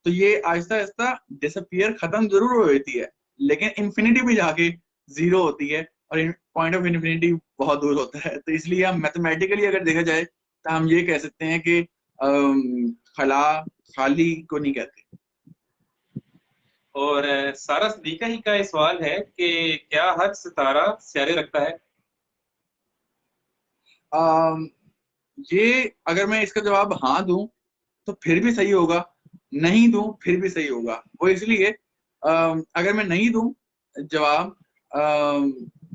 तो ये आहिस्ता आहिस्ता डिसअपियर खत्म जरूर हो जाती है, लेकिन इंफिनिटी भी जाके जीरो होती है, और पॉइंट ऑफ इन्फिनिटी बहुत दूर होता है। तो इसलिए हम मैथमेटिकली अगर देखा जाए तो हम ये कह सकते हैं कि खला खाली को नहीं कहते। और सारा सदीका ही का ये सवाल है कि क्या हर सितारा सितारे रखता है? अम, ये अगर मैं इसका जवाब हाँ दूं तो फिर भी सही होगा, नहीं दूं फिर भी सही होगा। वो इसलिए अगर मैं नहीं दूं जवाब,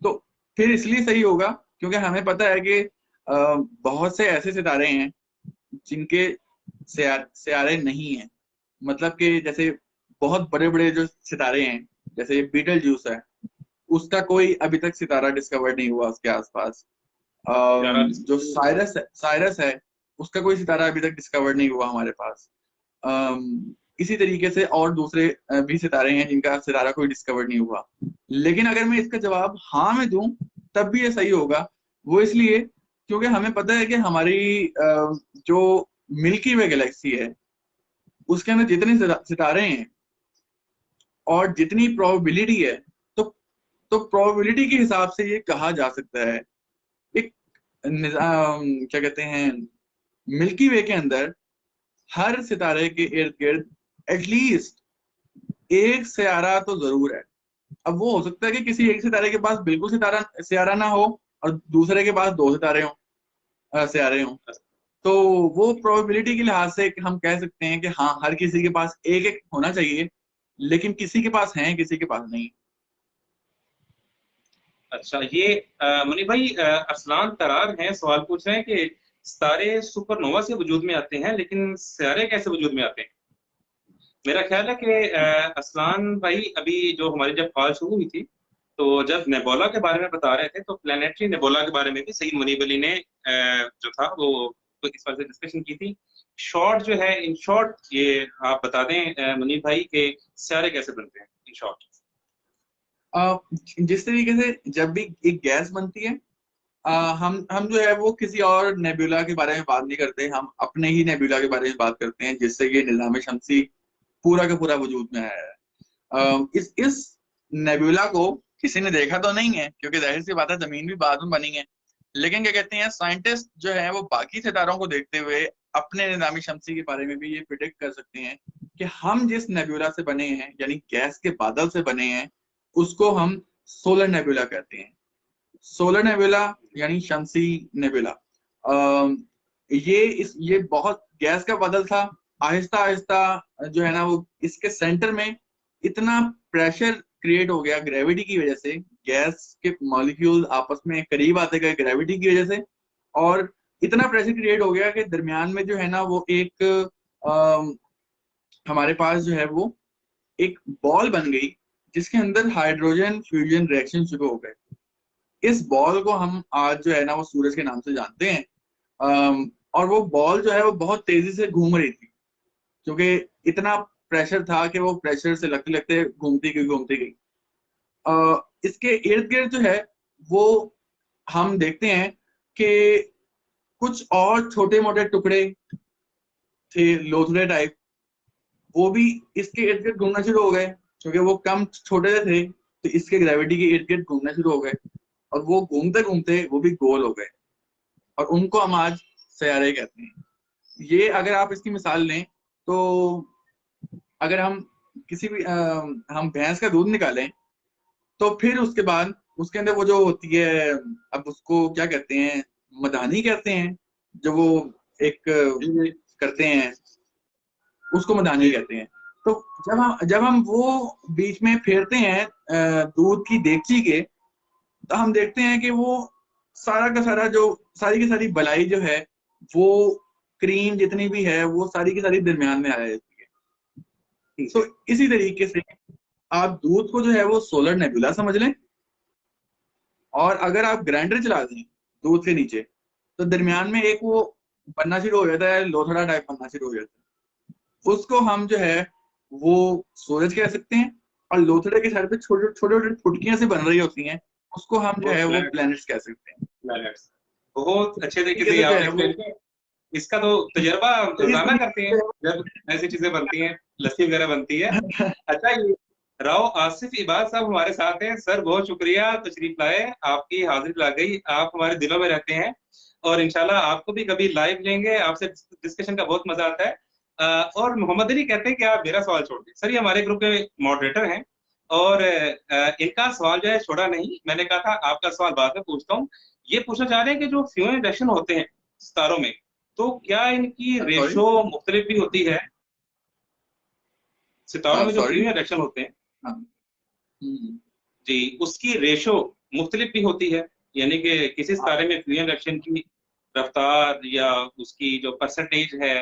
तो फिर इसलिए सही होगा क्योंकि हमें पता है कि बहुत से ऐसे सितारे हैं जिनके सियारे नहीं हैं। मतलब कि जैसे बहुत बड़े बड़े जो सितारे हैं, जैसे बीटल जूस है, उसका कोई अभी तक सितारा डिस्कवर नहीं हुआ उसके आसपास। प्यारा जो साइरस है उसका कोई सितारा अभी तक डिस्कवर नहीं हुआ हमारे पास। इसी तरीके से और दूसरे भी सितारे हैं जिनका सितारा कोई डिस्कवर नहीं हुआ। लेकिन अगर मैं इसका जवाब हाँ में दूं तब भी ये सही होगा। वो इसलिए क्योंकि हमें पता है कि हमारी जो मिल्की वे गैलेक्सी है उसके अंदर जितने सितारे हैं और जितनी प्रोबेबिलिटी है, तो प्रोबेबिलिटी के हिसाब से ये कहा जा सकता है, एक क्या कहते हैं, मिल्की वे के अंदर हर सितारे के इर्द गिर्द एटलीस्ट एक सियारा तो जरूर है। अब वो हो सकता है कि किसी एक सितारे के पास बिल्कुल सियारा ना हो और दूसरे के पास 2 सितारे हों, सियारे हों। तो वो प्रोबेबिलिटी के लिहाज से हम कह सकते हैं कि हाँ, हर किसी के पास एक एक होना चाहिए, लेकिन किसी के पास हैं, किसी के पास नहीं। अच्छा, ये मुनीब भाई, अरसलान तरार हैं, सवाल पूछ रहे हैं कि सितारे सुपरनोवा से वजूद में आते हैं, लेकिन सितारे कैसे वजूद में आते हैं? मेरा ख्याल है कि अरसलान भाई, अभी जो हमारी जब कॉल शुरू हुई थी, तो जब नेबोला के बारे में बता रहे थे, तो प्लानिटरी नेबोला के बारे में भी सईद मुनीब अली ने जो था वो तो इस बारे से डिस्कशन की थी। शॉर्ट जो है, इन शॉर्ट ये आप बता दें मुनीब भाई के सितारे कैसे बनते हैं इन शॉर्ट। जिस तरीके से जब भी एक गैस बनती है, हम जो है वो किसी और नेबुला के बारे में बात नहीं करते, हम अपने ही नेबुला के बारे में बात करते हैं, जिससे ये निज़ाम शमसी पूरा का पूरा वजूद में आया है। इस नेबुला को किसी ने देखा तो नहीं है, क्योंकि जाहिर सी बात है जमीन भी बाद में बनी है, लेकिन क्या कहते हैं साइंटिस्ट जो है वो बाकी सितारों को देखते हुए अपने निज़ाम शमसी के बारे में भी ये प्रिडिक्ट कर सकते हैं कि हम जिस नेबुला से बने हैं, यानी गैस के बादल से बने हैं, उसको हम सोलर नेबुला कहते हैं। सोलर नेबुला यानी शमसी नेबुला। ये बहुत गैस का बादल था। आहिस्ता आहिस्ता जो है ना वो इसके सेंटर में इतना प्रेशर क्रिएट हो गया ग्रेविटी की वजह से, गैस के मॉलिक्यूल आपस में करीब आते गए ग्रेविटी की वजह से, और इतना प्रेशर क्रिएट हो गया कि दरमियान में जो है ना वो एक हमारे पास जो है वो एक बॉल बन गई, जिसके अंदर हाइड्रोजन फ्यूजन रिएक्शन शुरू हो गए। इस बॉल को हम आज जो है ना वो सूरज के नाम से जानते हैं। और वो बॉल जो है वो बहुत तेजी से घूम रही थी, क्योंकि इतना प्रेशर था कि वो प्रेशर से लगते लगते घूमती गई। इसके इर्द गिर्द जो है वो हम देखते हैं कि कुछ और छोटे मोटे टुकड़े थे लोथड़े टाइप, वो भी इसके इर्द गिर्द घूमना शुरू हो गए, क्योंकि वो कम छोटे थे तो इसके ग्रेविटी के इर्द गिर्द घूमना शुरू हो गए, और वो घूमते घूमते वो भी गोल हो गए, और उनको हम आज सैयारे कहते हैं। ये अगर आप इसकी मिसाल लें तो अगर हम किसी भी हम भैंस का दूध निकालें, तो फिर उसके बाद उसके अंदर वो जो होती है, अब उसको क्या कहते हैं, मधानी कहते हैं, जो वो एक करते हैं उसको मधानी कहते हैं। तो जब हम वो बीच में फेरते हैं दूध की देगची के, तो हम देखते हैं कि वो सारा का सारा जो सारी की सारी बलाई जो है वो क्रीम जितनी भी है वो सारी की सारी दरमियान में आ जाती है। तो इसी तरीके से आप दूध को जो है वो सोलर नेबुला समझ लें, और अगर आप ग्राइंडर चला दें दूध के नीचे, तो दरमियान में एक वो बनना शुरू हो जाता है, लोथड़ा टाइप बनना शुरू हो जाता है, उसको हम जो है वो सूरज कह सकते हैं। और लोथड़े के साइड पे छोटे छोटे फुटकियां से बन रही होती हैं, उसको हम जो है वो प्लैनेट्स कह सकते हैं। प्लैनेट्स, बहुत अच्छे तरीके से आपने एक्सप्लेन किया। इसका तो तजर्बा रोजाना करते हैं जब ऐसी चीजें बनती हैं, लस्सी वगैरह बनती है। अच्छा, ये राव आसिफ इबाद साहब हमारे साथ हैं। सर बहुत शुक्रिया तशरीफ लाए, आपकी हाजिरी लग गई, आप हमारे दिलों में रहते हैं, और इंशाल्लाह आपको भी कभी लाइव लेंगे, आपसे डिस्कशन का बहुत मजा आता है। और मोहम्मद अली कहते हैं कि आप मेरा सवाल छोड़ दें। सर ये हमारे ग्रुप के मॉडरेटर हैं, और इनका सवाल जो है छोड़ा नहीं, मैंने कहा था आपका सवाल बाद में पूछता हूँ। ये पूछना चाह रहे हैं कि जो फ्यूजन रिएक्शन होते हैं सितारों में, तो क्या इनकी रेशो मुख्तलिफ भी होती है? सितारों में जो फ्यूजन रिएक्शन होते हैं जी, उसकी रेशो मुख्तलिफ भी होती है, यानी कि किसी सितारे में फ्यूजन रिएक्शन की रफ्तार या उसकी जो परसेंटेज है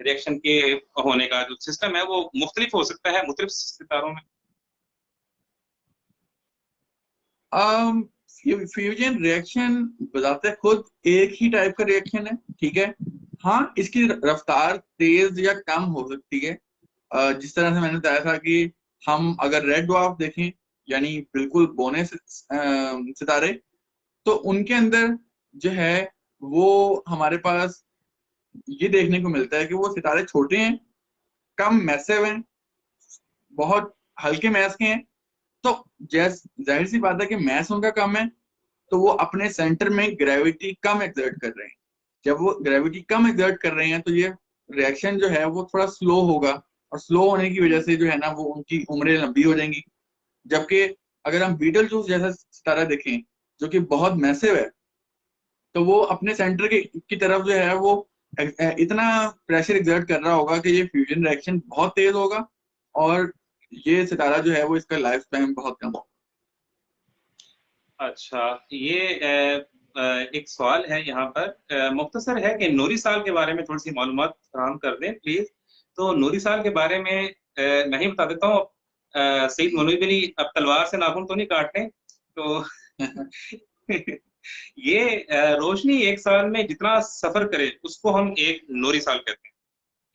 रिएक्शन के होने का जो सिस्टम है वो मुख्तलिफ हो सकता है मुख्तलिफ सितारों में। फ्यूजन रिएक्शन बजाते खुद एक ही टाइप का रिएक्शन है, ठीक है। हाँ, इसकी रफ्तार तेज या कम हो सकती है। जिस तरह से मैंने बताया था कि हम अगर रेड ड्वार्फ देखें, यानी बिल्कुल बौने सितारे, तो उनके अंदर जो है वो हमारे पास ये देखने को मिलता है कि वो सितारे छोटे हैं, कम मैसिव हैं, बहुत हल्के मैस के हैं। तो जाहिर सी बात है कि मैस उनका कम है, तो वो अपने सेंटर में ग्रेविटी कम एक्सर्ट कर रहे हैं। जब वो ग्रेविटी कम एक्सर्ट कर रहे हैं तो ये रिएक्शन जो है वो थोड़ा स्लो होगा, और स्लो होने की वजह से जो है ना वो उनकी उम्रें लंबी हो जाएंगी। जबकि अगर हम बीटल जूस जैसा सितारा देखें जो कि बहुत मैसिव है, तो वो अपने सेंटर की तरफ जो है वो इतना प्रेशर एक्सर्ट कर रहा होगा कि ये फ्यूजन रिएक्शन बहुत तेज होगा, और ये सितारा जो है वो इसका लाइफ स्पैन बहुत कम है। अच्छा, ये एक सवाल है यहाँ पर, मुख्तसर है कि नूरी साल के बारे में थोड़ी सी मालूमात फराहम कर दें प्लीज। तो नूरी साल के बारे में मैं ही बता देता हूँ। सईद मनवी अली अब तलवार से नाखून तो नहीं काटते, तो ये रोशनी एक साल में जितना सफर करे उसको हम एक नूरी साल कहते हैं।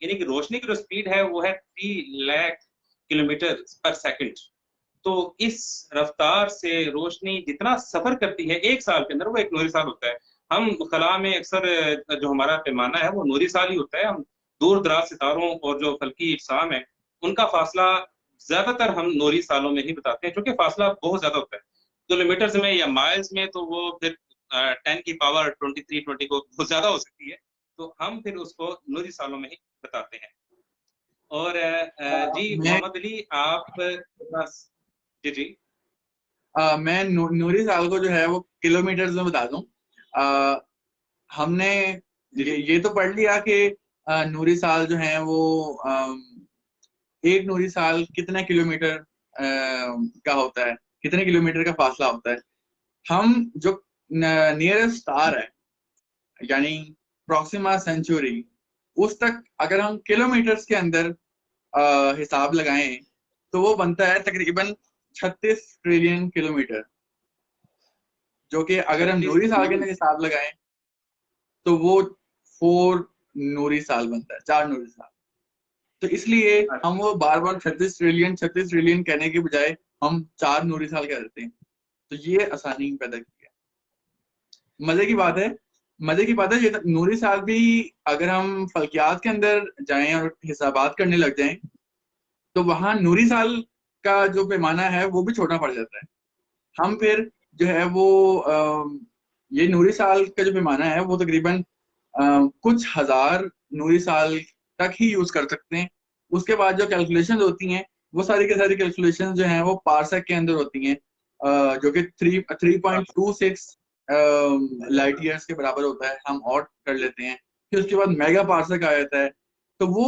यानी कि रोशनी की जो स्पीड है वो है 3 लाख किलोमीटर पर सेकंड। तो इस रफ्तार से रोशनी जितना सफर करती है एक साल के अंदर, वो एक नूरी साल होता है। हम खला में अक्सर जो हमारा पैमाना है वो नूरी साल ही होता है। हम दूर दराज सितारों और जो फल्की अजसाम है उनका फासला ज्यादातर हम नूरी सालों में ही बताते हैं, क्योंकि फासला बहुत ज्यादा होता है। किलोमीटर्स में या माइल्स में तो वो फिर 10 की पावर 23 20 को बहुत ज्यादा हो सकती है। तो हम फिर उसको नूरी सालों में ही बताते हैं। और जी मैं मोहम्मद अली आप बस। जी जी। मैं नूरी साल को जो है वो किलोमीटर्स में बता दूं। हमने जी जी। ये तो पढ़ लिया कि नूरी साल जो है वो एक नूरी साल कितने किलोमीटर का होता है, कितने किलोमीटर का फासला होता है। हम जो नियरेस्ट स्टार है यानी प्रोक्सिमा सेंचुरी, उस तक अगर हम किलोमीटर्स के अंदर हिसाब लगाएं तो वो बनता है तकरीबन 36 ट्रिलियन किलोमीटर, जो कि अगर हम छत्तीस नूरी साल के अंदर हिसाब लगाएं तो वो 4 नूरी साल बनता है, 4 नूरी साल। तो इसलिए हम वो बार बार 36 ट्रिलियन कहने के बजाय हम 4 नूरी साल कह देते हैं। तो ये आसानी पैदा की है। मजे की बात है, मजे की बात है ये नूरी साल भी अगर हम फल्कियात के अंदर जाएं और हिसाबात करने लग जाएं तो वहां नूरी साल का जो पैमाना है वो भी छोटा पड़ जाता है। हम फिर जो है वो ये नूरी साल का जो पैमाना है वो तकरीबन कुछ हजार नूरी साल तक ही यूज कर सकते हैं। उसके बाद जो कैलकुलेशन होती हैं वो सारी की सारी कैलकुलेशन जो हैं वो पार्सेक के अंदर होती हैं, जो कि 3.26 लाइट ईयर्स के बराबर होता है। हम और कर लेते हैं, फिर उसके बाद मेगा पार्सेक आ जाता है। तो वो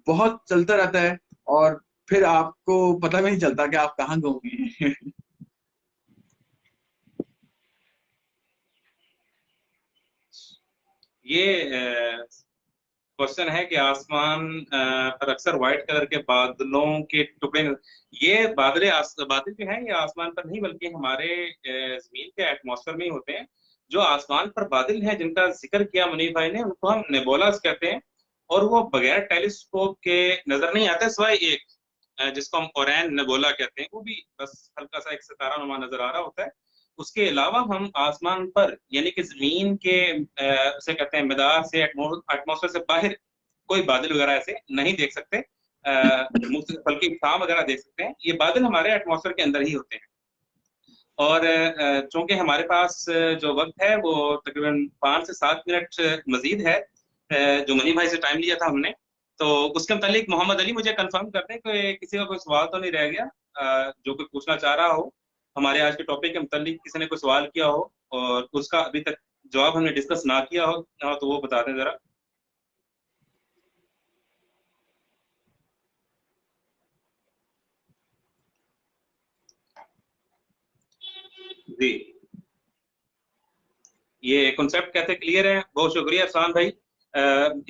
बहुत चलता रहता है और फिर आपको पता भी नहीं चलता कि आप कहाँ घूम गए। ये क्वेश्चन है कि आसमान पर अक्सर व्हाइट कलर के बादलों के टुकड़े, ये बादल जो है ये आसमान पर नहीं बल्कि हमारे जमीन के एटमॉस्फेयर में ही होते हैं। जो आसमान पर बादल हैं जिनका जिक्र किया मुनीफ भाई ने, उनको हम नेबोलास कहते हैं। और वो बगैर टेलीस्कोप के नजर नहीं आते, सिवाय एक जिसको हम ओरैन नेबुला कहते हैं, वो भी बस हल्का सा एक सितारा नुमा नजर आ रहा होता है। उसके अलावा हम आसमान पर यानी कि जमीन के उसे कहते हैं मदार से एटमॉस्फेयर से बाहर कोई बादल वगैरह ऐसे नहीं देख सकते। बल्कि शाम वगैरह देख सकते हैं, ये बादल हमारे एटमॉस्फेयर के अंदर ही होते हैं। और चूंकि हमारे पास जो वक्त है वो तकरीबन 5 से 7 मिनट मजीद है, जो मनी भाई से टाइम लिया था हमने, तो उसके मुतालिक मोहम्मद अली मुझे कंफर्म कर दें कि किसी का कोई सवाल तो नहीं रह गया जो कोई पूछना चाह रहा हो। हमारे आज के टॉपिक के मुतालिक किसी ने कोई सवाल किया हो और उसका अभी तक जवाब हमने डिस्कस ना किया हो तो वो बता दें जरा। जी, ये कॉन्सेप्ट कैसे क्लियर है, बहुत शुक्रिया अफसान भाई।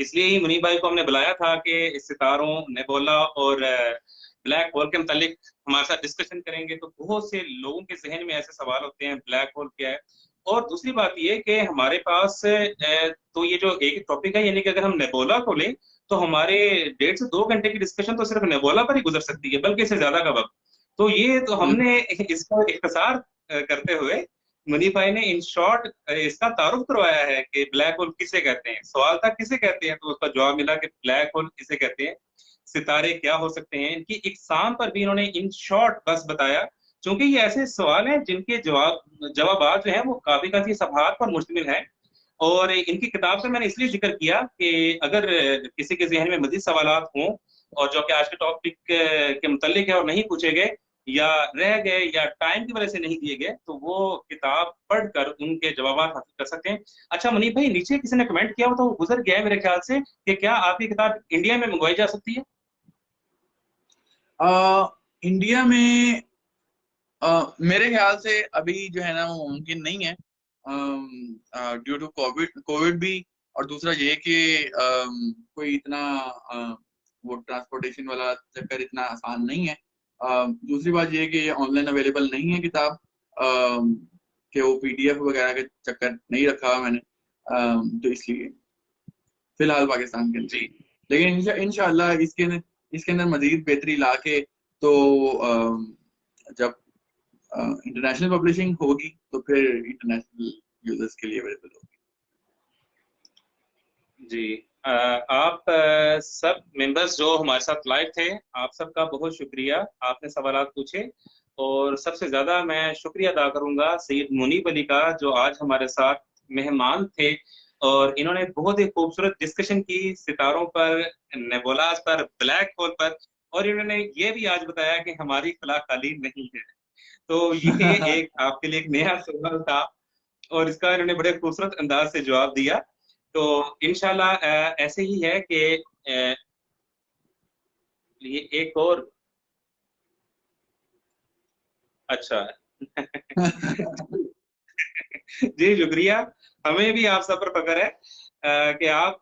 इसलिए ही मुनीब भाई को हमने बुलाया था कि इस सितारों नेबोला और ब्लैक होल के मुतालिक हमारे साथ डिस्कशन करेंगे। तो बहुत से लोगों के जहन में ऐसे सवाल होते हैं ब्लैक होल क्या है। और दूसरी बात ये कि हमारे पास तो ये जो एक टॉपिक है, यानी कि अगर हम नेबोला को लें तो हमारे 1.5 से 2 घंटे की डिस्कशन तो सिर्फ नेबोला पर ही गुजर सकती है, बल्कि इससे ज्यादा का वक्त। तो ये तो हमने इसको इख्तिसार करते हुए मुनीफ भाई ने इन शॉर्ट इसका तारुफ करवाया है कि ब्लैक होल किसे कहते हैं। सवाल था किसे कहते हैं, तो उसका जवाब मिला कि ब्लैक होल किसे कहते हैं, सितारे क्या हो सकते हैं। इनकी इकसाम पर भी इन्होंने इन शॉर्ट बस बताया। चूंकि ये ऐसे सवाल हैं जिनके जवाब जो है वो काफी काफी सफहात पर मुश्तमिल है। और इनकी किताब से मैंने इसलिए जिक्र किया कि अगर किसी के जहन में मजीद सवाल हों और जो कि आज के टॉपिक के मुतल्लिक है और नहीं पूछे गए या रह गए या टाइम की वजह से नहीं दिए गए, तो वो किताब पढ़कर उनके जवाब हासिल कर सकते हैं। अच्छा मुनीब भाई, नीचे किसी ने कमेंट किया हो तो वो गुजर गया है मेरे ख्याल से, कि क्या आपकी किताब इंडिया में मंगवाई जा सकती है? इंडिया में मेरे ख्याल से अभी जो है ना वो मुमकिन नहीं है, ड्यू टू कोविड भी, और दूसरा ये कि कोई इतना वो ट्रांसपोर्टेशन वाला चक्कर इतना आसान नहीं है। दूसरी बात ये है कि ये ऑनलाइन अवेलेबल नहीं है किताब, कि वो पीडीएफ वगैरह के चक्कर नहीं रखा हुआ मैंने, तो इसलिए फिलहाल पाकिस्तान के अंदर। जी लेकिन इंशाल्लाह इसके अंदर मजीद बेहतरी ला के, तो जब इंटरनेशनल पब्लिशिंग होगी तो फिर इंटरनेशनल यूजर्स के लिए अवेलेबल होगी। जी आप सब मेंबर्स जो हमारे साथ लाइव थे, आप सबका बहुत शुक्रिया, आपने सवाल पूछे। और सबसे ज्यादा मैं शुक्रिया अदा करूंगा सैयद मुनीब अली का, जो आज हमारे साथ मेहमान थे और इन्होंने बहुत ही खूबसूरत डिस्कशन की सितारों पर, नेबुलास पर, ब्लैक होल पर, और इन्होंने ये भी आज बताया कि हमारी खला खाली नहीं है। तो ये एक आपके लिए एक नया सवाल था और इसका इन्होंने बड़े खूबसूरत अंदाज से जवाब दिया। तो इंशाल्लाह ऐसे ही है कि ये एक और अच्छा जी शुक्रिया। हमें भी आप सब पर फख्र है कि आप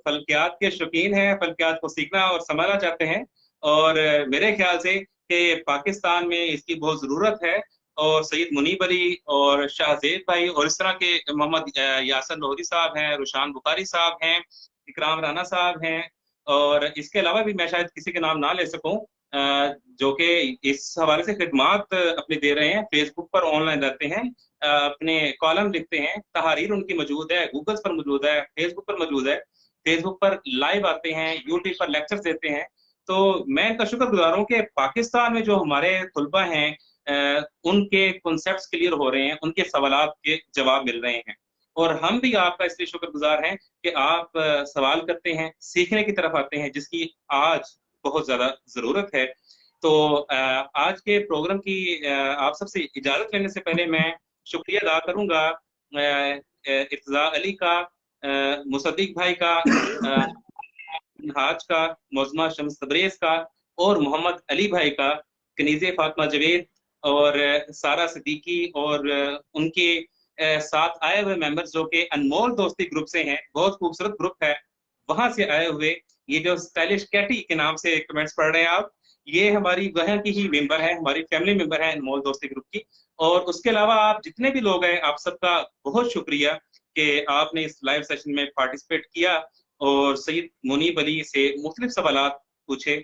फल्कियात के शौकीन हैं, फल्कियात को सीखना और समझना चाहते हैं, और मेरे ख्याल से कि पाकिस्तान में इसकी बहुत ज़रूरत है। और सैयद मुनीब अली और शाहजेद भाई और इस तरह के मोहम्मद यासर लोहरी साहब हैं, रुशान बुखारी साहब हैं, इकराम राना साहब हैं, और इसके अलावा भी मैं शायद किसी के नाम ना ले सकूं, जो कि इस हवाले से खिदमात अपनी दे रहे हैं, फेसबुक पर ऑनलाइन रहते हैं, अपने कॉलम लिखते हैं, तहारीर उनकी मौजूद है, गूगल पर मौजूद है, फेसबुक पर मौजूद है, फेसबुक पर लाइव आते हैं, यूट्यूब पर लेक्चर्स देते हैं। तो मैं इनका शुक्रगुजार हूँ कि पाकिस्तान में जो हमारे तलबा हैं, उनके कॉन्सेप्ट्स क्लियर हो रहे हैं, उनके सवालात के जवाब मिल रहे हैं। और हम भी आपका इसलिए शुक्रगुजार हैं कि आप सवाल करते हैं, सीखने की तरफ आते हैं, जिसकी आज बहुत ज्यादा जरूरत है। तो आज के प्रोग्राम की आप सबसे इजाजत लेने से पहले मैं शुक्रिया अदा करूंगा इर्तजा अली का, मुसद्दिक भाई का, हाज का, मौजमा शम्स तबरेज का, और मोहम्मद अली भाई का, कनीज़े फातिमा जवेद और सारा सिद्दीकी, और उनके साथ आए हुए मेंबर्स जो कि अनमोल दोस्ती ग्रुप से हैं, बहुत खूबसूरत ग्रुप है, वहां से आए हुए ये जो स्टाइलिश कैटी के नाम से कमेंट्स पढ़ रहे हैं आप, ये हमारी वहाँ की ही मेंबर है, हमारी फैमिली मेंबर है अनमोल दोस्ती ग्रुप की। और उसके अलावा आप जितने भी लोग हैं, आप सबका बहुत शुक्रिया कि आपने इस लाइव सेशन में पार्टिसिपेट किया और सईद मुनीब अली से मुख्तलिफ सवालात पूछे।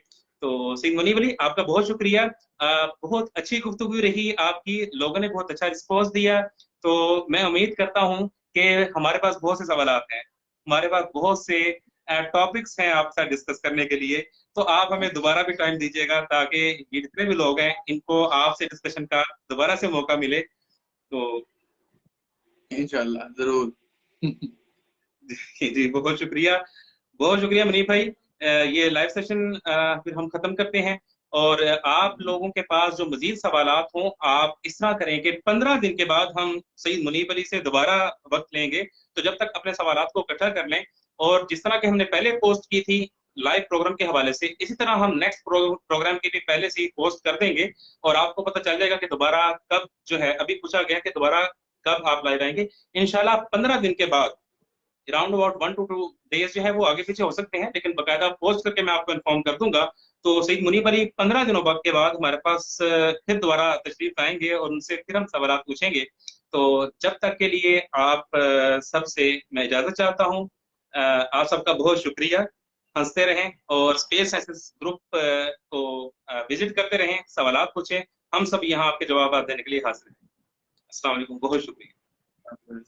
तो सईद मुनीब अली, आपका बहुत शुक्रिया, बहुत अच्छी गुफ्तगू रही आपकी, लोगों ने बहुत अच्छा रिस्पॉन्स दिया। तो मैं उम्मीद करता हूँ कि हमारे पास बहुत से सवालात हैं, हमारे पास बहुत से टॉपिक्स हैं आपके साथ डिस्कस करने के लिए। तो आप हमें दोबारा भी टाइम दीजिएगा ताकि ये जितने भी लोग हैं इनको आपसे डिस्कशन का दोबारा से मौका मिले। तो इंशाल्लाह जरूर। जी बहुत शुक्रिया मनीष भाई। ये लाइव सेशन फिर हम खत्म करते हैं, और आप लोगों के पास जो मजीद सवालात हों, आप इस तरह करें कि 15 दिन के बाद हम सईद मुनीब अली से दोबारा वक्त लेंगे। तो जब तक अपने सवालात को इकट्ठा कर लें, और जिस तरह के हमने पहले पोस्ट की थी लाइव प्रोग्राम के हवाले से, इसी तरह हम नेक्स्ट प्रोग्राम की भी पहले से ही पोस्ट कर देंगे, और आपको पता चल जाएगा कि दोबारा कब जो है, अभी पूछा गया कि दोबारा कब आप लाइव आएंगे। इंशाल्लाह 15 दिन के बाद, अराउंड अबाउट 1 to 2 डेज जो है वो आगे पीछे हो सकते हैं, लेकिन बकायदा पोस्ट करके मैं आपको इन्फॉर्म कर दूंगा। तो सईद मुनीब अली 15 दिनों के बाद हमारे पास फिर दोबारा तशरीफ आएंगे और उनसे फिर हम सवाल पूछेंगे। तो जब तक के लिए आप सबसे मैं इजाजत चाहता हूँ। आप सबका बहुत शुक्रिया, हंसते रहें और स्पेस साइंसेस ग्रुप को विजिट करते रहें, सवाल पूछें, हम सब यहाँ आपके जवाब देने के लिए हाजिर हैं। अस्सलाम वालेकुम, बहुत शुक्रिया।